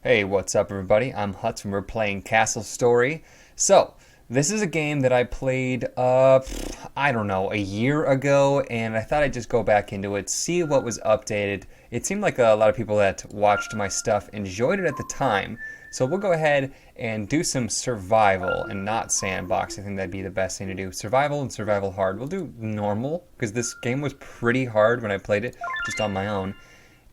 Hey, what's up everybody? I'm Hutz and we're playing Castle Story. So, this is a game that I played, I don't know, a year ago, and I thought I'd just go back into it, see what was updated. It seemed like a lot of people that watched my stuff enjoyed it at the time, so we'll go ahead and do some survival and not sandbox. I think that'd be the best thing to do. Survival and survival hard. We'll do normal, because this game was pretty hard when I played it, just on my own.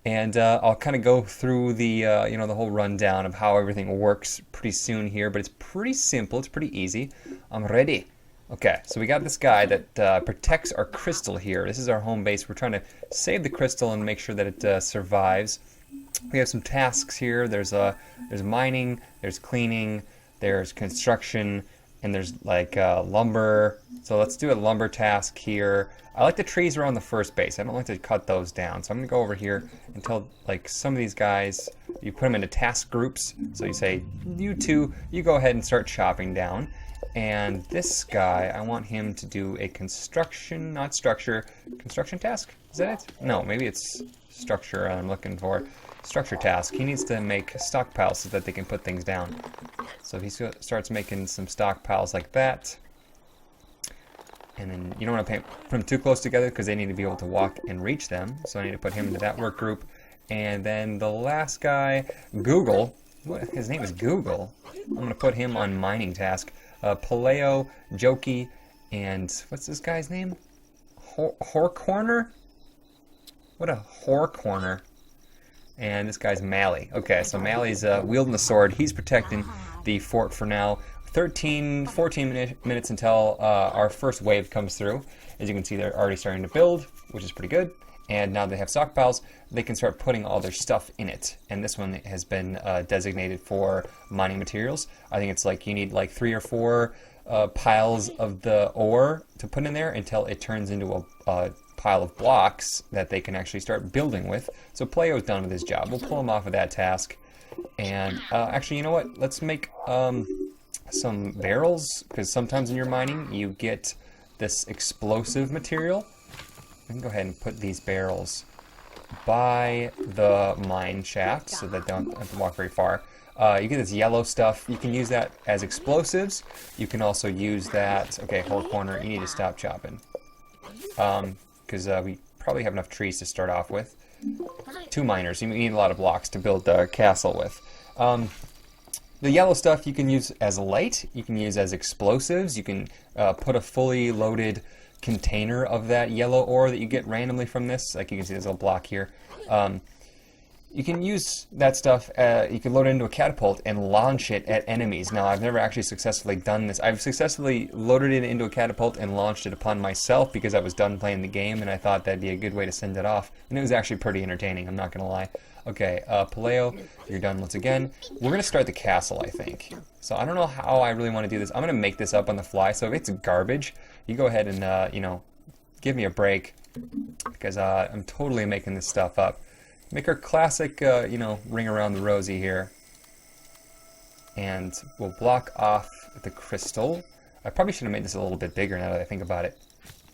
And I'll kind of go through the the whole rundown of how everything works pretty soon here, but it's pretty simple, it's pretty easy. I'm ready. Okay, so we got this guy that protects our crystal here. This is our home base. We're trying to save the crystal and make sure that it survives. We have some tasks here. There's mining, there's cleaning, there's construction, and there's like lumber. So let's do a lumber task here. I like the trees around the first base. I don't like to cut those down. So I'm going to go over here and tell, like, some of these guys, you put them into task groups. So you say, you two, you go ahead and start chopping down. And this guy, I want him to do a construction, not structure, construction task? Is that it? No, maybe it's structure I'm looking for. Structure task. He needs to make stockpiles so that they can put things down. So if he starts making some stockpiles like that, and then you don't want to put them too close together because they need to be able to walk and reach them. So I need to put him into that work group. And then the last guy, Google, his name is Google. I'm going to put him on mining task. Paleo, Jokey, and what's this guy's name? Horcorner? What a Horcorner. And this guy's Mally. Okay, so Mally's wielding the sword. He's protecting the fort for now. 14 minutes until our first wave comes through. As you can see, they're already starting to build, which is pretty good. And now they have stockpiles, they can start putting all their stuff in it. And this one has been designated for mining materials. I think it's like you need like 3 or 4 piles of the ore to put in there until it turns into a pile of blocks that they can actually start building with. So Playo's done with his job. We'll pull him off of that task. And actually, you know what? Let's make some barrels, because sometimes in your mining you get this explosive material. We can go ahead and put these barrels by the mine shaft so that they don't have to walk very far. You get this yellow stuff. You can use that as explosives. You can also use that. Okay, whole corner. You need to stop chopping, because we probably have enough trees to start off with. 2 miners. You need a lot of blocks to build the castle with. The yellow stuff you can use as light, you can use as explosives, you can put a fully loaded container of that yellow ore that you get randomly from this, like you can see this little block here. You can use that stuff, you can load it into a catapult and launch it at enemies. Now, I've never actually successfully done this. I've successfully loaded it into a catapult and launched it upon myself because I was done playing the game and I thought that'd be a good way to send it off. And it was actually pretty entertaining, I'm not going to lie. Okay, Paleo, you're done once again. We're going to start the castle, I think. So I don't know how I really want to do this. I'm going to make this up on the fly, so if it's garbage, you go ahead and, give me a break, because I'm totally making this stuff up. Make our classic, ring around the rosy here. And we'll block off the crystal. I probably should have made this a little bit bigger now that I think about it.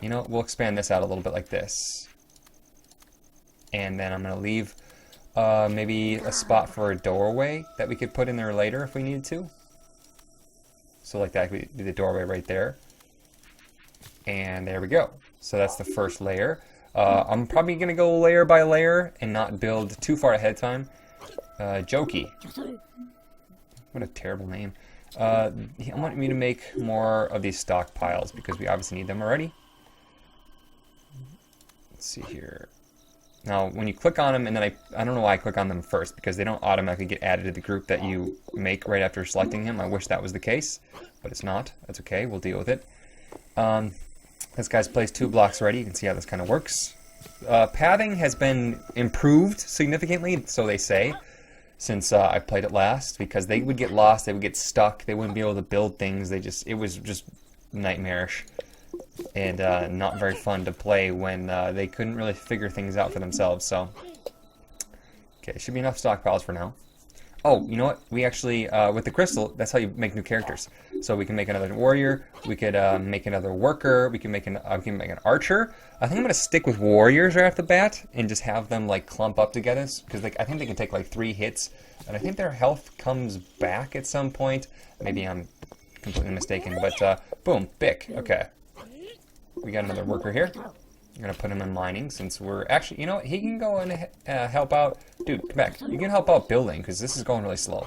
You know, we'll expand this out a little bit like this. And then I'm going to leave maybe a spot for a doorway that we could put in there later if we needed to. So like that, we do the doorway right there. And there we go. So that's the first layer. I'm probably going to go layer by layer and not build too far ahead of time. Jokey. What a terrible name. I want me to make more of these stockpiles because we obviously need them already. Let's see here. Now, when you click on them, and then I don't know why I click on them first, because they don't automatically get added to the group that you make right after selecting him. I wish that was the case, but it's not. That's okay. We'll deal with it. This guy's placed 2 blocks already. You can see how this kind of works. Pathing has been improved significantly, so they say, since I played it last, because they would get lost, they would get stuck, they wouldn't be able to build things. It was just nightmarish. And not very fun to play when they couldn't really figure things out for themselves. So, okay, should be enough stockpiles for now. Oh, you know what? We actually, with the crystal, that's how you make new characters. So we can make another warrior. We could make another worker. We can make an archer. I think I'm gonna stick with warriors right off the bat and just have them like clump up together because I think they can take like 3 hits, and I think their health comes back at some point. Maybe I'm completely mistaken, but boom, Bick. Okay, we got another worker here. I'm gonna put him in mining since we're actually, you know what, he can go and help out. Dude, come back. You can help out building because this is going really slow.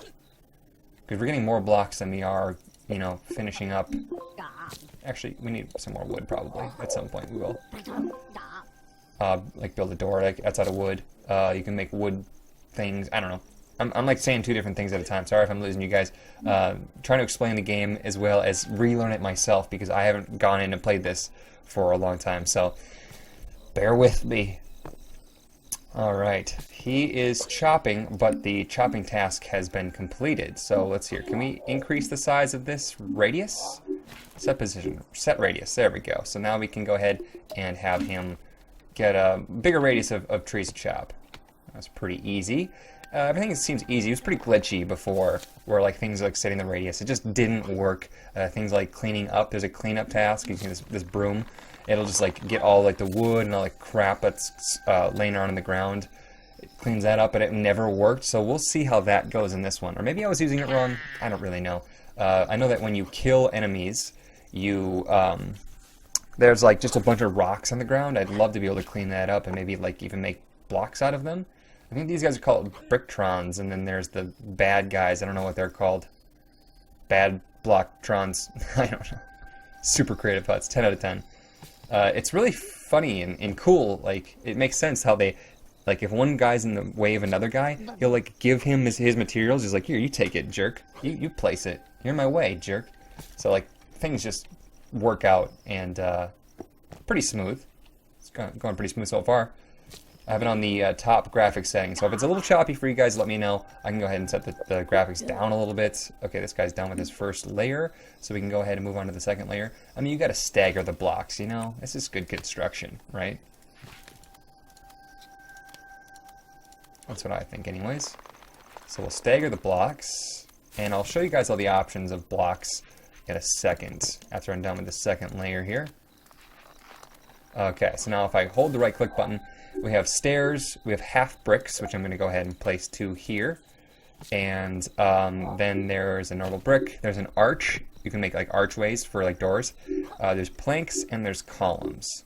Because we're getting more blocks than we are, you know, finishing up. Actually, we need some more wood probably. At some point we will. Like build a door like that's out of wood. You can make wood things. I don't know. I'm like saying 2 different things at a time. Sorry if I'm losing you guys. Trying to explain the game as well as relearn it myself because I haven't gone in and played this for a long time. So bear with me. Alright, he is chopping, but the chopping task has been completed. So let's see here. Can we increase the size of this radius? Set position, set radius. There we go. So now we can go ahead and have him get a bigger radius of trees to chop. That's pretty easy. Everything seems easy. It was pretty glitchy before, where like things like setting the radius, it just didn't work. Things like cleaning up, there's a cleanup task. You see this broom. It'll just like get all like the wood and all the crap that's laying around on the ground. It cleans that up, but it never worked. So we'll see how that goes in this one. Or maybe I was using it wrong. I don't really know. I know that when you kill enemies, you there's like just a bunch of rocks on the ground. I'd love to be able to clean that up and maybe like even make blocks out of them. I think these guys are called Bricktrons, and then there's the bad guys. I don't know what they're called. Bad Blocktrons. I don't know. Super creative huts. 10 out of 10. It's really funny and cool. Like, it makes sense how they, like, if one guy's in the way of another guy, he'll, like, give him his materials. He's like, here, you take it, jerk. You place it. You're in my way, jerk. So, like, things just work out, and pretty smooth. It's going pretty smooth so far. I have it on the top graphics setting, so if it's a little choppy for you guys, let me know. I can go ahead and set the graphics down a little bit. Okay, this guy's done with his first layer, so we can go ahead and move on to the second layer. I mean, you gotta stagger the blocks, you know? This is good construction, right? That's what I think anyways. So we'll stagger the blocks, and I'll show you guys all the options of blocks in a second, after I'm done with the second layer here. Okay, so now if I hold the right click button, we have stairs, we have half bricks, which I'm going to go ahead and place 2 here. And then there's a normal brick, there's an arch, you can make like archways for like doors. There's planks, and there's columns.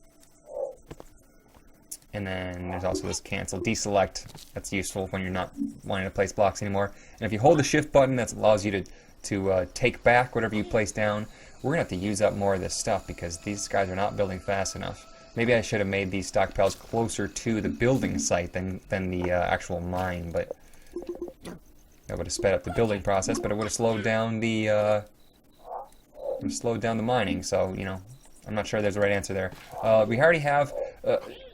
And then there's also this cancel, deselect, that's useful when you're not wanting to place blocks anymore. And if you hold the shift button, that allows you to take back whatever you place down. We're going to have to use up more of this stuff because these guys are not building fast enough. Maybe I should have made these stockpiles closer to the building site than the actual mine, but that would have sped up the building process, but it would have slowed down the mining. So, you know, I'm not sure there's a right answer there. We already have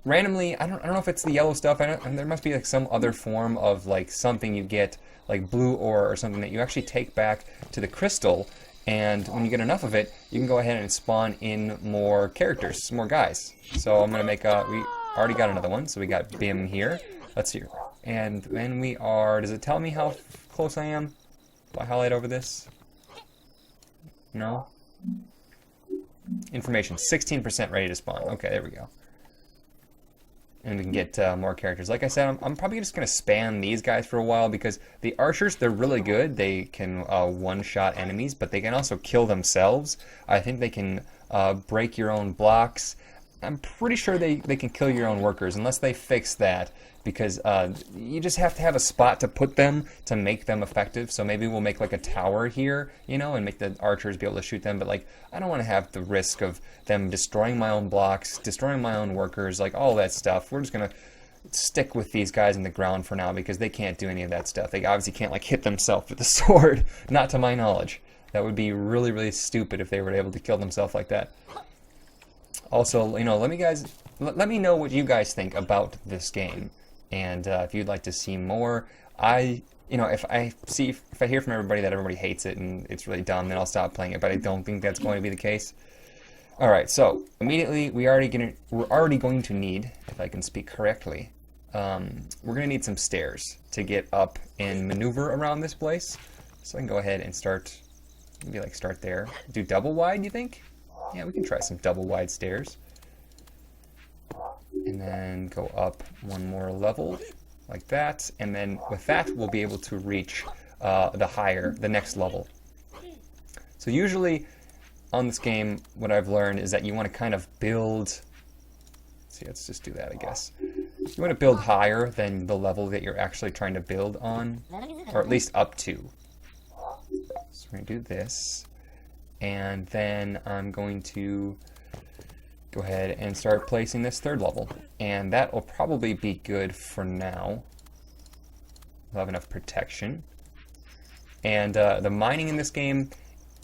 randomly. I don't know if it's the yellow stuff. There must be like some other form of like something you get, like blue ore or something that you actually take back to the crystal. And when you get enough of it, you can go ahead and spawn in more characters, more guys. So I'm going to make we already got another one, so we got Bim here. Let's see. And then we are, does it tell me how close I am? Do I highlight over this? No? Information, 16% ready to spawn. Okay, there we go. And we can get more characters. Like I said, I'm probably just going to spam these guys for a while because the archers, they're really good. They can one-shot enemies, but they can also kill themselves. I think they can break your own blocks. I'm pretty sure they can kill your own workers, unless they fix that, because you just have to have a spot to put them to make them effective. So maybe we'll make like a tower here, you know, and make the archers be able to shoot them. But like, I don't want to have the risk of them destroying my own blocks, destroying my own workers, like all that stuff. We're just gonna stick with these guys in the ground for now because they can't do any of that stuff. They obviously can't like hit themselves with a sword, not to my knowledge. That would be really, really stupid if they were able to kill themselves like that. Also, you know, let me know what you guys think about this game, and if you'd like to see more. You know, if I hear from everybody that everybody hates it and it's really dumb, then I'll stop playing it. But I don't think that's going to be the case. All right, so immediately we're already going to need, if I can speak correctly, we're going to need some stairs to get up and maneuver around this place. So I can go ahead and start, maybe like start there. Do double wide, you think? Yeah, we can try some double wide stairs. And then go up one more level, like that. And then with that, we'll be able to reach the next level. So usually on this game, what I've learned is that you want to kind of build, see, let's just do that, I guess. You want to build higher than the level that you're actually trying to build on, or at least up to. So we're going to do this, and then I'm going to go ahead and start placing this third level, and that will probably be good for now. We'll have enough protection. And the mining in this game,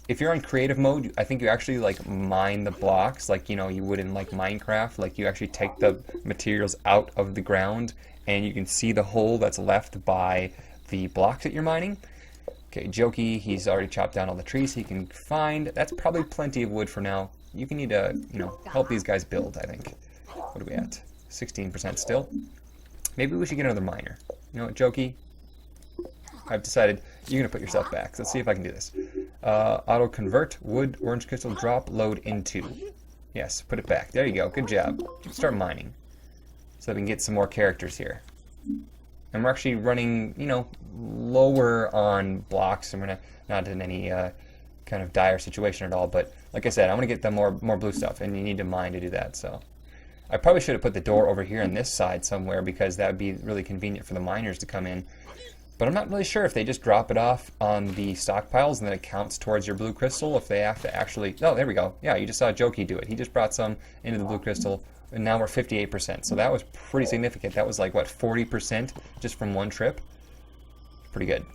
if you're on creative mode, I think you actually like mine the blocks like, you know, you would in like Minecraft. Like you actually take the materials out of the ground and you can see the hole that's left by the blocks that you're mining. Okay, Jokey, he's already chopped down all the trees he can find. That's probably plenty of wood for now. You can need to, you know, help these guys build, I think. What are we at? 16% still. Maybe we should get another miner. You know what, Jokey? I've decided you're going to put yourself back. So let's see if I can do this. Auto convert, wood, orange crystal, drop, load into. Yes, put it back. There you go. Good job. Start mining. So that we can get some more characters here. And we're actually running, you know, lower on blocks, and we're not in any kind of dire situation at all. But like I said, I want to get them more blue stuff, and you need to mine to do that. So I probably should have put the door over here on this side somewhere, because that would be really convenient for the miners to come in. But I'm not really sure if they just drop it off on the stockpiles and then it counts towards your blue crystal, if they have to actually... Oh, there we go. Yeah, you just saw Jokey do it. He just brought some into the blue crystal, and now we're 58%. So that was pretty significant. That was like, what, 40% just from one trip? Pretty good.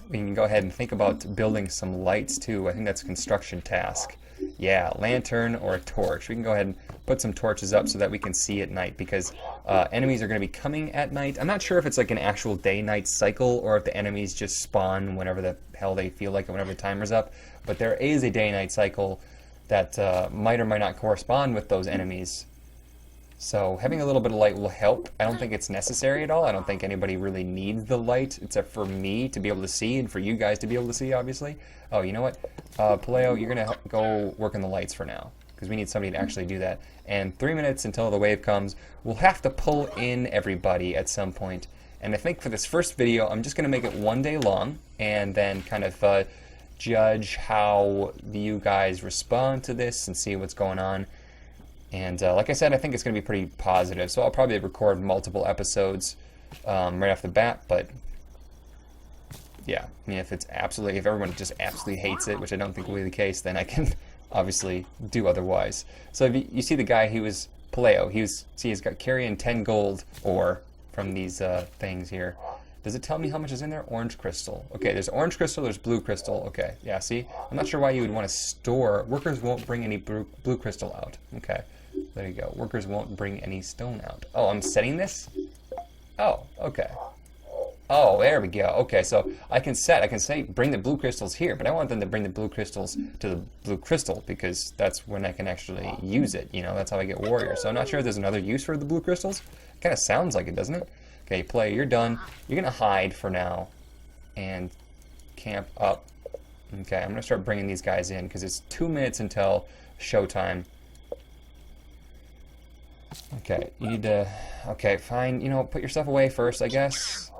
We can go ahead and think about building some lights, too. I think that's a construction task. Yeah, lantern or a torch. We can go ahead and put some torches up so that we can see at night, because enemies are going to be coming at night. I'm not sure if it's like an actual day-night cycle or if the enemies just spawn whenever the hell they feel like it, whenever the timer's up. But there is a day-night cycle that might or might not correspond with those enemies. So having a little bit of light will help. I don't think it's necessary at all. I don't think anybody really needs the light, except for me to be able to see and for you guys to be able to see, obviously. Oh, you know what? Paleo, you're going to go work on the lights for now, because we need somebody to actually do that. And 3 minutes until the wave comes. We'll have to pull in everybody at some point. And I think for this first video, I'm just going to make it 1 day long, and then kind of judge how you guys respond to this and see what's going on. And like I said, I think it's going to be pretty positive. So I'll probably record multiple episodes right off the bat. But yeah, I mean, if everyone just absolutely hates it, which I don't think will be the case, then I can obviously do otherwise. So if you see the guy, he was Paleo. He's got carrying 10 gold ore from these things here. Does it tell me how much is in there? Orange crystal. Okay, there's orange crystal, there's blue crystal. Okay, yeah, see? I'm not sure why you would want to store. Workers won't bring any blue crystal out. Okay, there you go. Workers won't bring any stone out. Oh, I'm setting this? Oh, okay. Oh, there we go. Okay, so I can say bring the blue crystals here, but I want them to bring the blue crystals to the blue crystal, because that's when I can actually use it. You know, that's how I get warrior. So I'm not sure if there's another use for the blue crystals. It kind of sounds like it, doesn't it? Okay, player, you're done. You're going to hide for now and camp up. Okay, I'm going to start bringing these guys in, because it's 2 minutes until showtime. Okay, you need to... Okay, fine. You know, put your stuff away first, I guess.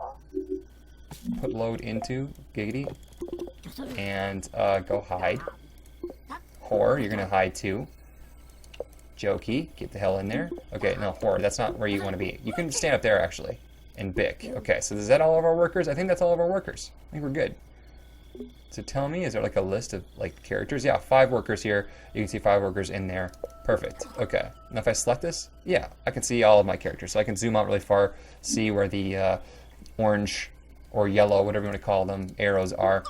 Put load into, giggity. And go hide. Whore, you're going to hide too. Jokey, get the hell in there. Okay, no, Whore, that's not where you want to be. You can stand up there, actually. And Bick. Okay, so is that all of our workers? I think that's all of our workers. I think we're good. So tell me, is there like a list of like characters? Yeah, 5 workers here. You can see 5 workers in there. Perfect. Okay. Now if I select this, yeah, I can see all of my characters. So I can zoom out really far, see where the orange or yellow, whatever you want to call them, arrows are.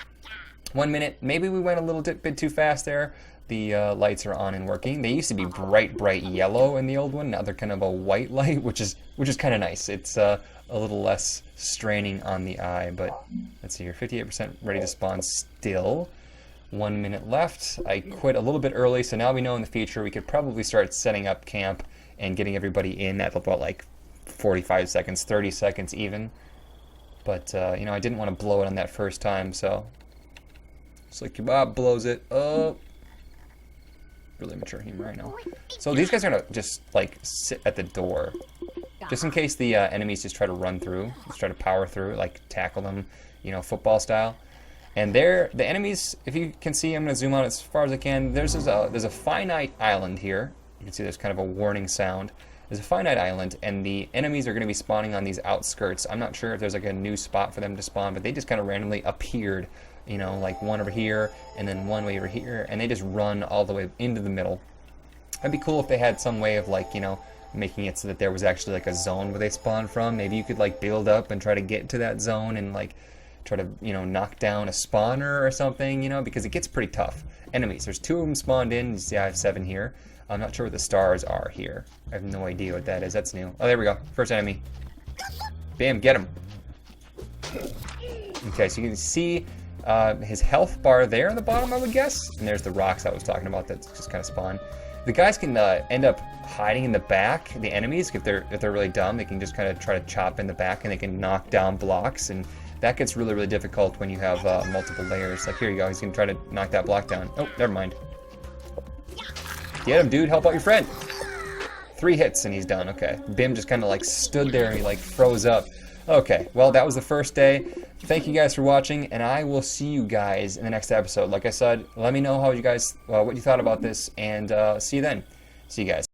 1 minute. Maybe we went a little bit too fast there. The lights are on and working. They used to be bright yellow in the old one. Now they're kind of a white light, which is kind of nice. It's a little less straining on the eye. But let's see here, 58% ready to spawn still. 1 minute left. I quit a little bit early, so now we know in the future we could probably start setting up camp and getting everybody in at about like 45 seconds, 30 seconds even. But, you know, I didn't want to blow it on that first time, so... Slick Kebab blows it up. Really mature humor, I know. So these guys are gonna just, like, sit at the door. Just in case the enemies just try to run through. Just try to power through, like, tackle them, you know, football style. And the enemies, if you can see, I'm gonna zoom out as far as I can. There's a finite island here. You can see there's kind of a warning sound. There's a finite island, and the enemies are going to be spawning on these outskirts. I'm not sure if there's like a new spot for them to spawn, but they just kind of randomly appeared, you know, like one over here, and then one way over here, and they just run all the way into the middle. It'd be cool if they had some way of, like, you know, making it so that there was actually like a zone where they spawn from. Maybe you could like build up and try to get to that zone and like try to, you know, knock down a spawner or something, you know, because it gets pretty tough. Enemies, there's 2 of them spawned in. You see I have 7 here. I'm not sure what the stars are here. I have no idea what that is. That's new. Oh, there we go. First enemy. Bam, get him. Okay, so you can see his health bar there on the bottom, I would guess. And there's the rocks I was talking about that just kind of spawn. The guys can end up hiding in the back. The enemies, if they're really dumb, they can just kind of try to chop in the back, and they can knock down blocks. And that gets really, really difficult when you have multiple layers. Like, here you go. He's going to try to knock that block down. Oh, never mind. Get him, dude. Help out your friend. 3 hits and he's done. Okay. Bim just kind of like stood there and he like froze up. Okay. Well, that was the first day. Thank you guys for watching, and I will see you guys in the next episode. Like I said, let me know how you guys, what you thought about this, and see you then. See you guys.